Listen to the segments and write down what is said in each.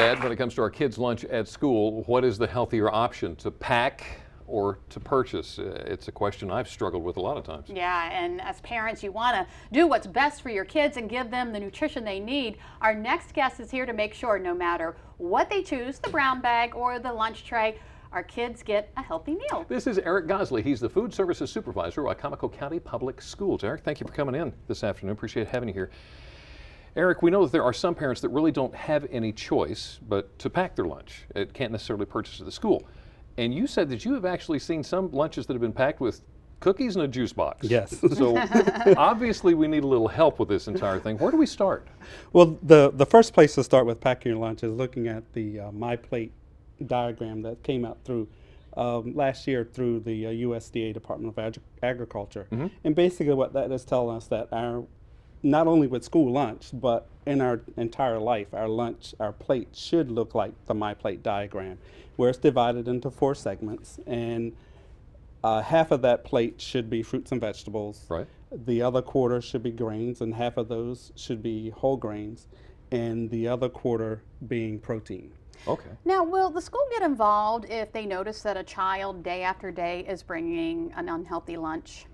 Dad, when it comes to our kids' lunch at school, what is the healthier option, to pack or to purchase? It's a question I've struggled with a lot of times. Yeah, and as parents, you want to do what's best for your kids and give them the nutrition they need. Our next guest is here to make sure no matter what they choose, the brown bag or the lunch tray, our kids get a healthy meal. This is Eric Gosley. He's the Food Services Supervisor at Wicomico County Public Schools. Eric, thank you for coming in this afternoon. Appreciate having you here. Eric, we know that there are some parents that really don't have any choice but to pack their lunch. It can't necessarily purchase at the school. And you said that you have actually seen some lunches that have been packed with cookies and a juice box. Yes. So obviously we need a little help with this entire thing. Where do we start? Well, the first place to start with packing your lunch is looking at the My Plate diagram that came out through last year through the USDA Department of Agriculture. Mm-hmm. And basically what that is telling us that not only with school lunch, but in our entire life, our plate should look like the My Plate diagram, where it's divided into 4 segments, and half of that plate should be fruits and vegetables. Right. The other quarter should be grains, and half of those should be whole grains, and the other quarter being protein. Okay. Now, will the school get involved if they notice that a child day after day is bringing an unhealthy lunch?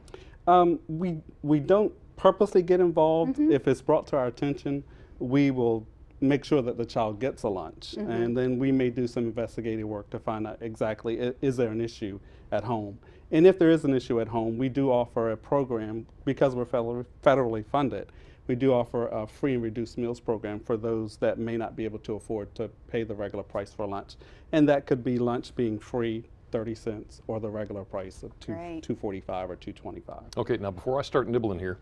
We don't purposely get involved. If it's brought to our attention, we will make sure that the child gets a lunch, and then we may do some investigative work to find out exactly is there an issue at home. And if there is an issue at home, we do offer a program, because we're federally funded. We do offer a free and reduced meals program for those that may not be able to afford to pay the regular price for lunch, and that could be lunch being free, 30 cents, or the regular price of $2.45 or $2.25. Okay, now before I start nibbling here,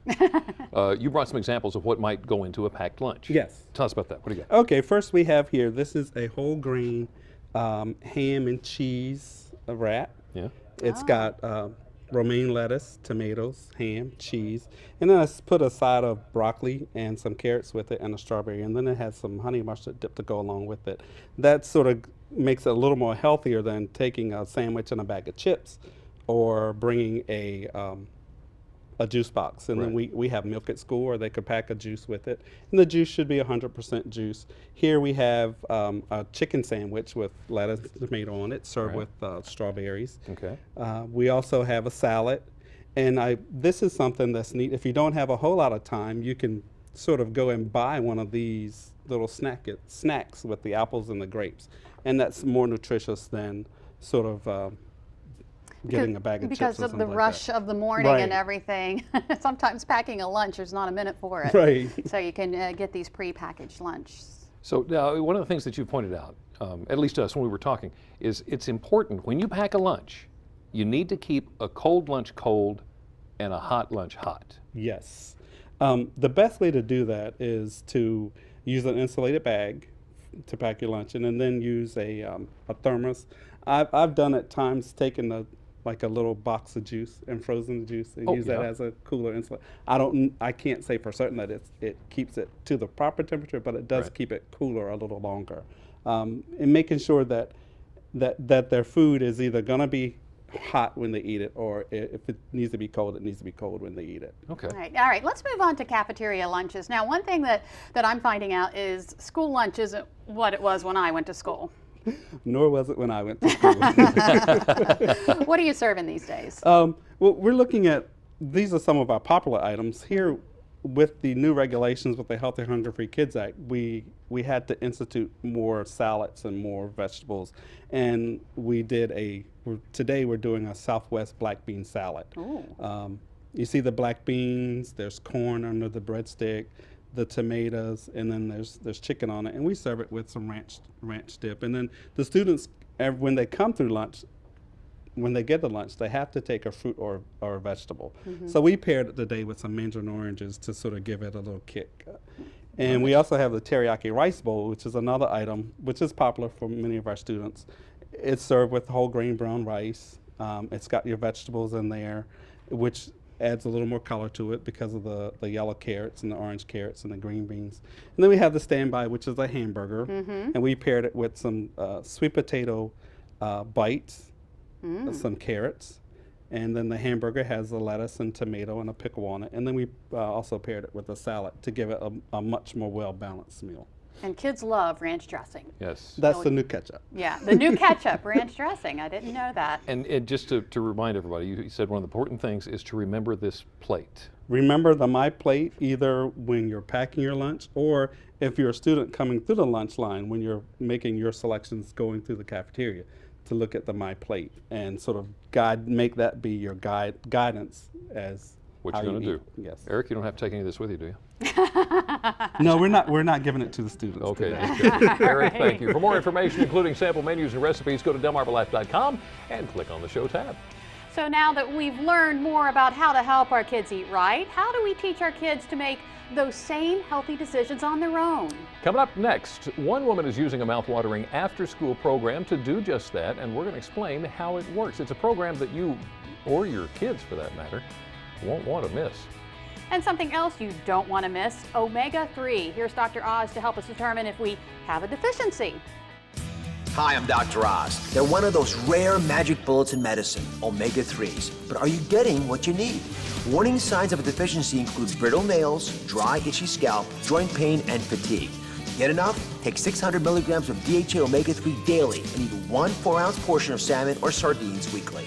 you brought some examples of what might go into a packed lunch. Yes. Tell us about that. What do you got? Okay, first we have here, this is a whole grain ham and cheese wrap. Yeah. It's got romaine lettuce, tomatoes, ham, cheese, and then I put a side of broccoli and some carrots with it and a strawberry, and then it has some honey mustard dip to go along with it. That sort of makes it a little more healthier than taking a sandwich and a bag of chips or bringing a juice box. And then we have milk at school, or they could pack a juice with it. And the juice should be 100% juice. Here we have a chicken sandwich with lettuce and tomato on it, served with strawberries. Okay. We also have a salad. And this is something that's neat. If you don't have a whole lot of time, you can sort of go and buy one of these little snacks with the apples and the grapes. And that's more nutritious than sort of getting a bag of chips. Because of the rush of the morning and everything. Sometimes packing a lunch, there's not a minute for it. Right. So you can get these pre-packaged lunches. So now, one of the things that you pointed out, at least to us when we were talking, is it's important when you pack a lunch, you need to keep a cold lunch cold and a hot lunch hot. Yes. The best way to do that is to use an insulated bag to pack your lunch, and then use a thermos. I've done at times taken like a little box of juice and frozen the juice and use that as a cooler insulator. I can't say for certain that it keeps it to the proper temperature, but it does keep it cooler a little longer. And making sure that their food is either going to be hot when they eat it, or if it needs to be cold, it needs to be cold when they eat it. Okay. All right. Let's move on to cafeteria lunches. Now, one thing that I'm finding out is school lunch isn't what it was when I went to school. Nor was it when I went to school. What are you serving these days? Well, we're looking at, these are some of our popular items. Here, with the new regulations with the Healthy Hunger Free Kids Act, we had to institute more salads and more vegetables. And today we're doing a Southwest black bean salad. You see the black beans, there's corn under the breadstick, the tomatoes, and then there's chicken on it, and we serve it with some ranch dip. And then the students, when they come through lunch, when they get the lunch, they have to take a fruit or a vegetable. So we paired it today with some mandarin oranges to sort of give it a little kick. And we also have the teriyaki rice bowl, which is another item which is popular for many of our students. It's served with whole grain brown rice. It's got your vegetables in there, which adds a little more color to it because of the yellow carrots and the orange carrots and the green beans. And then we have the standby, which is a hamburger. And we paired it with some sweet potato bites, some carrots, and then the hamburger has the lettuce and tomato and a pickle on it. And then we also paired it with a salad to give it a much more well-balanced meal. And kids love ranch dressing. Yes. That's the new ketchup. Yeah, the new ketchup, ranch dressing. I didn't know that. And just to remind everybody, you said one of the important things is to remember this plate. Remember the My Plate either when you're packing your lunch or if you're a student coming through the lunch line when you're making your selections going through the cafeteria, to look at the My Plate and sort of make that be your guidance as What how you're going you to do. eat. Yes. Eric, you don't have to take any of this with you, do you? No, we're not giving it to the students. Okay, today. that's good. Eric, thank you. For more information, including sample menus and recipes, go to delmarvalife.com and click on the show tab. So now that we've learned more about how to help our kids eat right, how do we teach our kids to make those same healthy decisions on their own? Coming up next, one woman is using a mouth-watering after-school program to do just that, and we're going to explain how it works. It's a program that you, or your kids for that matter, won't want to miss. And something else you don't want to miss, omega-3. Here's Dr. Oz to help us determine if we have a deficiency. Hi, I'm Dr. Oz. They're one of those rare magic bullets in medicine, omega-3s. But are you getting what you need? Warning signs of a deficiency include brittle nails, dry, itchy scalp, joint pain, and fatigue. To get enough? Take 600 milligrams of DHA omega-3 daily and eat one 4-ounce portion of salmon or sardines weekly.